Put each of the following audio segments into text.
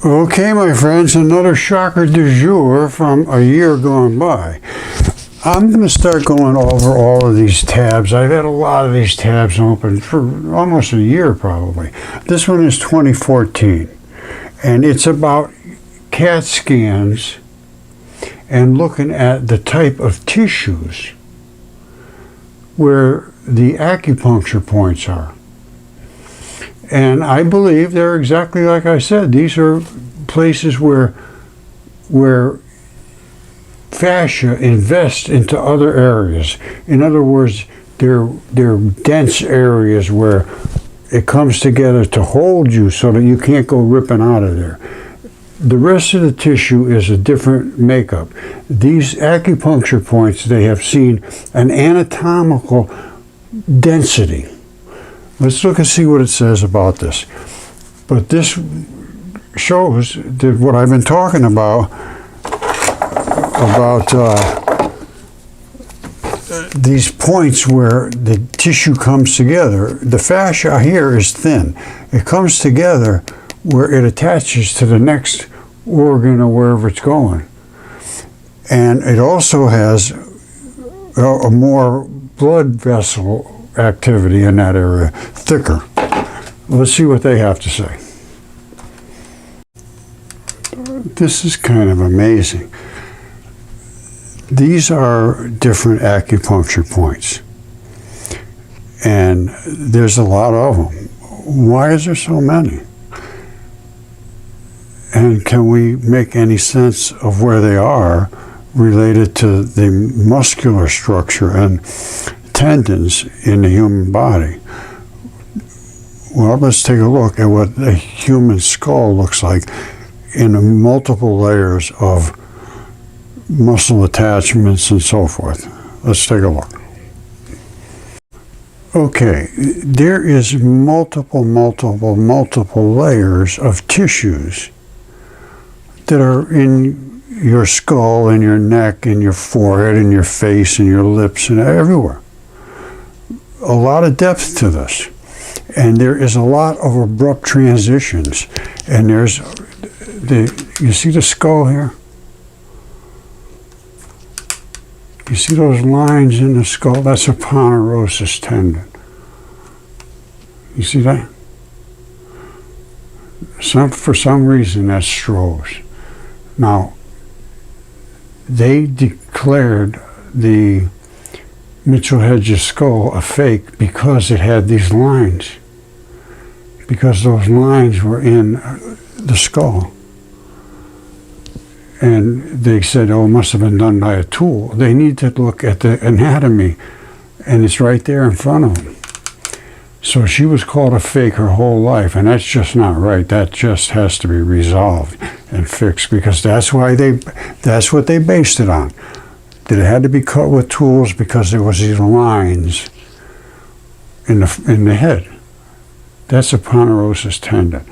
Okay, my friends, another shocker du jour from a year gone by. I'm going to start going over all of these tabs. I've had a lot of these tabs open for almost a year probably. This one is 2014, and it's about CAT scans and looking at the type of tissues where the acupuncture points are. And I believe they're exactly like I said. These are places where fascia invests into other areas. In other words, they're dense areas where it comes together to hold you so that you can't go ripping out of there. The rest of the tissue is a different makeup. These acupuncture points, they have seen an anatomical density. Let's look and see what it says about this. But this shows that what I've been talking about these points where the tissue comes together. The fascia here is thin. It comes together where it attaches to the next organ or wherever it's going. And it also has a more blood vessel activity in that area, thicker. Let's see what they have to say. This is kind of amazing. These are different acupuncture points, and there's a lot of them. Why is there so many? And can we make any sense of where they are related to the muscular structure and tendons in the human body? Well, let's take a look at what a human skull looks like in multiple layers of muscle attachments and so forth. Let's take a look. Okay, there is multiple layers of tissues that are in your skull, in your neck, in your forehead, in your face, in your lips, and everywhere. A lot of depth to this, and there is a lot of abrupt transitions. And there's you see the skull here? You see those lines in the skull? That's a ponerosus tendon. You see that? For some reason that's Stroh's. Now, they declared the Mitchell-Hedges skull a fake because it had these lines, because those lines were in the skull. And they said, oh, it must have been done by a tool. They need to look at the anatomy, and it's right there in front of them. So she was called a fake her whole life, and that's just not right. That just has to be resolved and fixed, because that's what they based it on. That it had to be cut with tools because there was these lines in the head. That's a ponerosus tendon.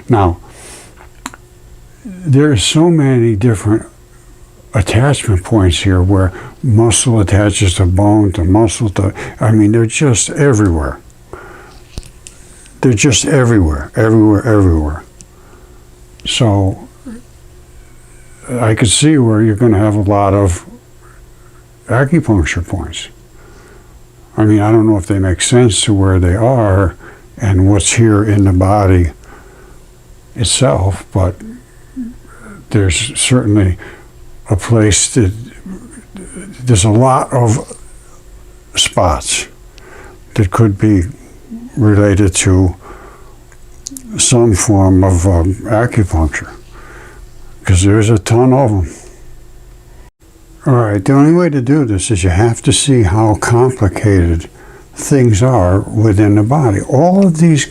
Now, there are so many different attachment points here where muscle attaches to bone, to muscle, I mean, they're just everywhere. They're just everywhere. So I could see where you're going to have a lot of acupuncture points. I mean, I don't know if they make sense to where they are and what's here in the body itself, but there's certainly a place that there's a lot of spots that could be related to some form of acupuncture, because there's a ton of them. All right, the only way to do this is you have to see how complicated things are within the body. All of these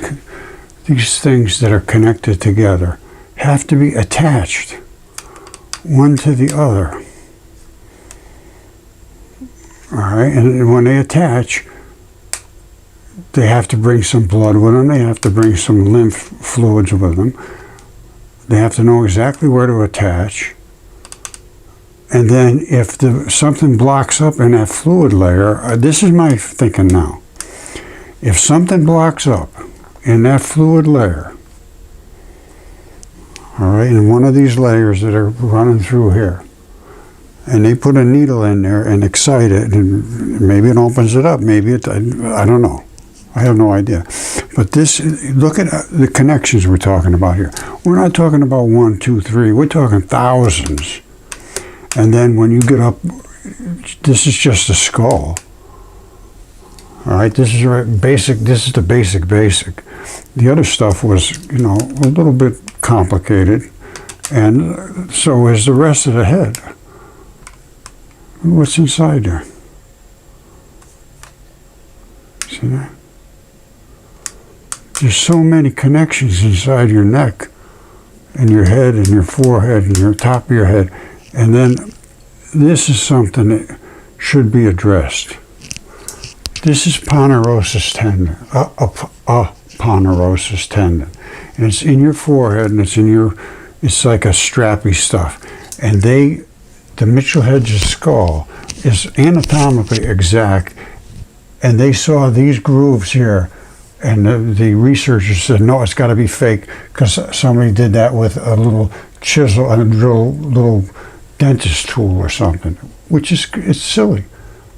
things that are connected together have to be attached one to the other. All right, and when they attach, they have to bring some blood with them. They have to bring some lymph fluids with them. They have to know exactly where to attach. And then if something blocks up in that fluid layer, this is my thinking now. If something blocks up in that fluid layer, all right, in one of these layers that are running through here. And they put a needle in there and excite it, and maybe it opens it up, maybe it, I don't know. I have no idea. But this, look at the connections we're talking about here. We're not talking about 1, 2, 3, we're talking thousands. And then when you get up, this is just a skull. All right, this is basic. This is the basic. The other stuff was, a little bit complicated, and so is the rest of the head. What's inside there? See that? There's so many connections inside your neck, and your head, and your forehead, and your top of your head, and then this is something that should be addressed. This is ponerosus tendon, a ponerosus tendon. And it's in your forehead, and it's like a strappy stuff. And the Mitchell-Hedges skull is anatomically exact, and they saw these grooves here, and the researchers said, no, it's got to be fake, because somebody did that with a little chisel and a little dentist tool or something, which is, it's silly.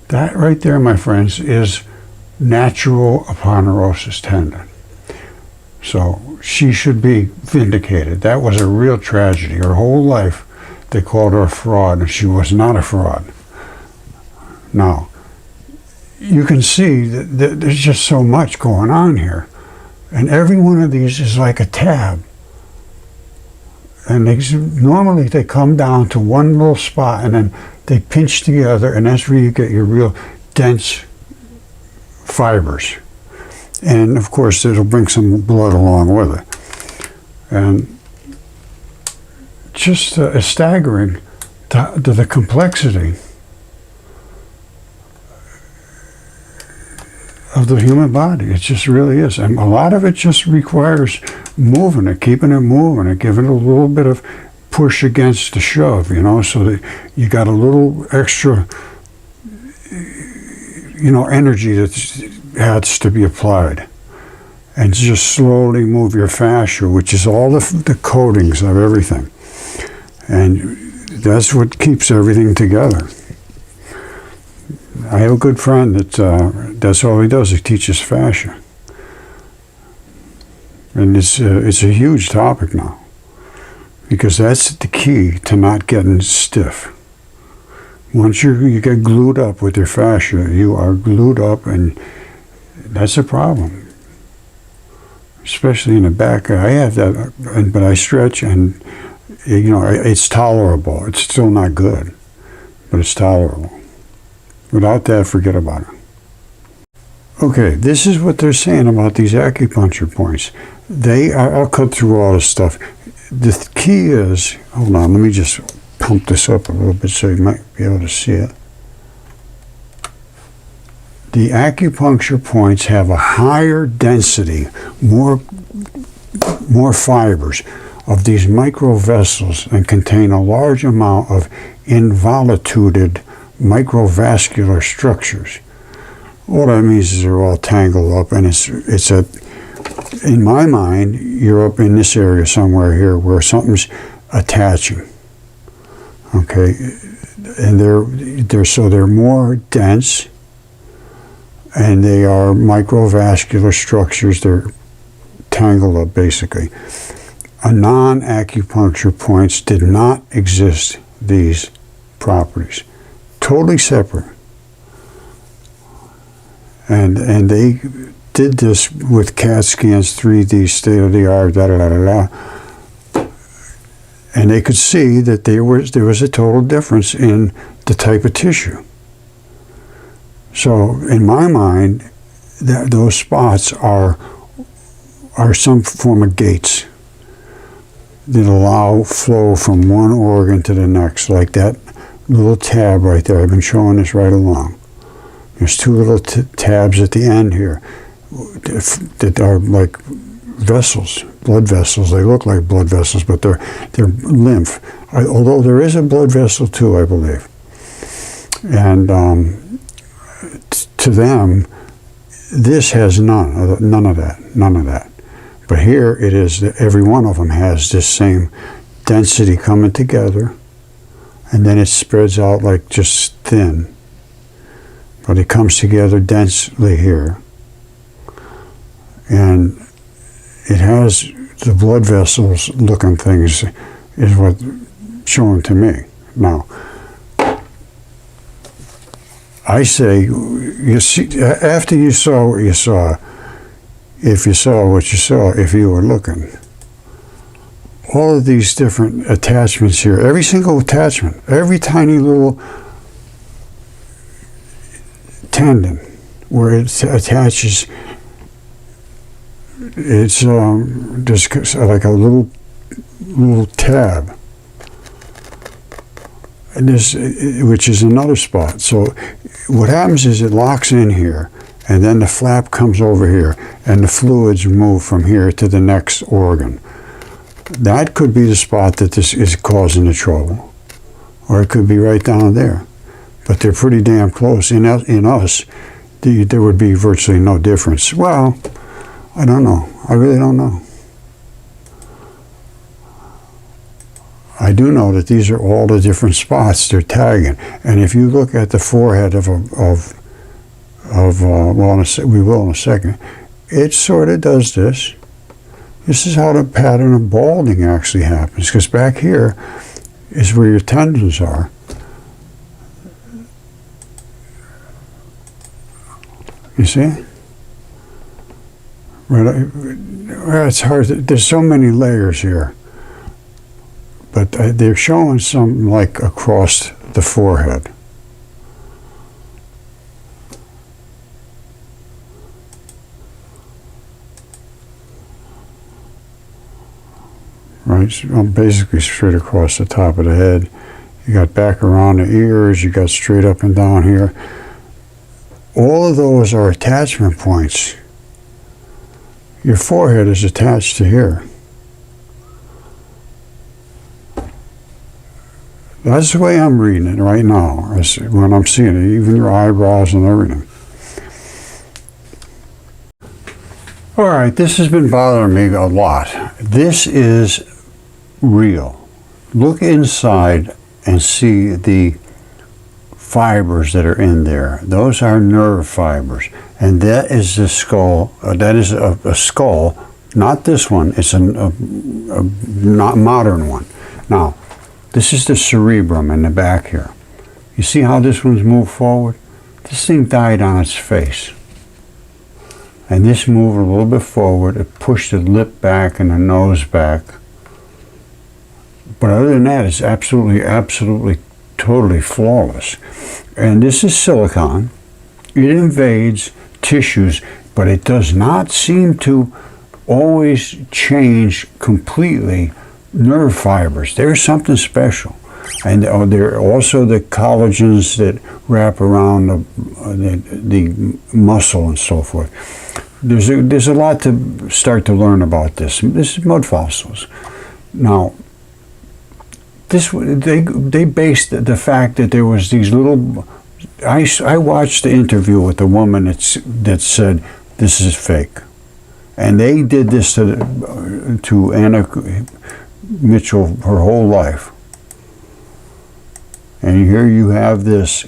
That right there, my friends, is natural ponerosus tendon. So she should be vindicated. That was a real tragedy. Her whole life, they called her a fraud, and she was not a fraud. Now, you can see that there's just so much going on here. And every one of these is like a tab. And normally they come down to one little spot, and then they pinch together, and that's where you get your real dense fibers. And of course, it'll bring some blood along with it. And just staggering to the complexity of the human body. It just really is. And a lot of it just requires moving it, keeping it moving it, giving it a little bit of push against the shove, so that you got a little extra, energy that has to be applied. And just slowly move your fascia, which is all the coatings of everything. And that's what keeps everything together. I have a good friend that's all he does. He teaches fascia. And it's a huge topic now, because that's the key to not getting stiff. Once you get glued up with your fascia, you are glued up, and that's a problem. Especially in the back. I have that, but I stretch, and it's tolerable. It's still not good, but it's tolerable. Without that, forget about it. Okay, this is what they're saying about these acupuncture points. I'll cut through all this stuff. The key is, hold on, let me just pump this up a little bit so you might be able to see it. The acupuncture points have a higher density, more fibers of these microvessels, and contain a large amount of involuted microvascular structures. All that means is they're all tangled up, and in my mind, you're up in this area somewhere here where something's attaching. Okay, and they're more dense, and they are microvascular structures. They're tangled up, basically. A non-acupuncture points did not exist these properties. Totally separate. And they did this with CAT scans, 3D, state-of-the-art, and they could see that there was a total difference in the type of tissue. So in my mind, those spots are some form of gates that allow flow from one organ to the next, like that little tab right there. I've been showing this right along. There's two little tabs at the end here that are like vessels, blood vessels. They look like blood vessels, but they're lymph. Although there is a blood vessel too, I believe. And to them, this has none of that. But here it is that every one of them has this same density coming together, and then it spreads out like just thin. But it comes together densely here. And it has the blood vessels looking things is what showing to me. Now, I say, you see, after you saw what you saw, if you saw what you saw, if you were looking, all of these different attachments here, every single attachment, every tiny little tendon where it attaches, it's just like a little tab. And this, which is another spot. So what happens is it locks in here, and then the flap comes over here, and the fluids move from here to the next organ. That could be the spot that this is causing the trouble, or it could be right down there. But they're pretty damn close. In us, there would be virtually no difference. Well, I don't know. I really don't know. I do know that these are all the different spots they're tagging. And if you look at the forehead well, we will in a second, it sort of does this. This is how the pattern of balding actually happens, because back here is where your tendons are. You see? It's hard. There's so many layers here. But they're showing some like across the forehead. Right, so basically straight across the top of the head. You got back around the ears, you got straight up and down here. All of those are attachment points. Your forehead is attached to here. That's the way I'm reading it right now, when I'm seeing it, even your eyebrows and everything. All right, this has been bothering me a lot. This is real. Look inside and see the fibers that are in there. Those are nerve fibers. And that is the skull. That is a skull, not this one. It's a not modern one. Now, this is the cerebrum in the back here. You see how this one's moved forward? This thing died on its face. And this moved a little bit forward. It pushed the lip back and the nose back. But other than that, it's absolutely, totally flawless. And this is silicon. It invades tissues, but it does not seem to always change completely nerve fibers. There's something special. And there are also the collagens that wrap around the muscle and so forth. There's a lot to start to learn about this. This is Mudfossils. Now, they based the fact that there was these little. I watched the interview with the woman that said this is fake, and they did this to Anna Mitchell her whole life. And here you have this.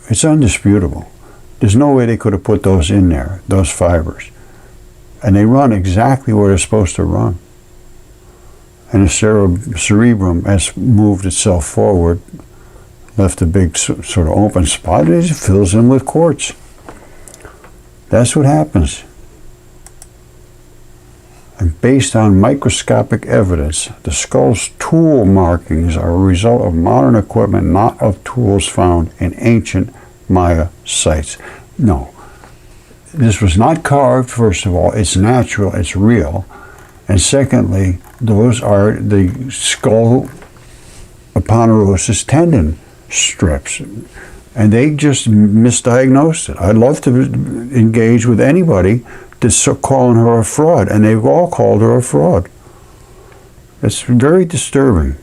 It's undisputable. There's no way they could have put those in there, those fibers. And they run exactly where they're supposed to run. And the cerebrum has moved itself forward, left a big sort of open spot, and it fills in with quartz. That's what happens. And based on microscopic evidence, the skull's tool markings are a result of modern equipment, not of tools found in ancient Maya sites. No. This was not carved, first of all. It's natural, it's real. And secondly, those are the skull aponeurosis tendon strips. And they just misdiagnosed it. I'd love to engage with anybody that's calling her a fraud, and they've all called her a fraud. It's very disturbing.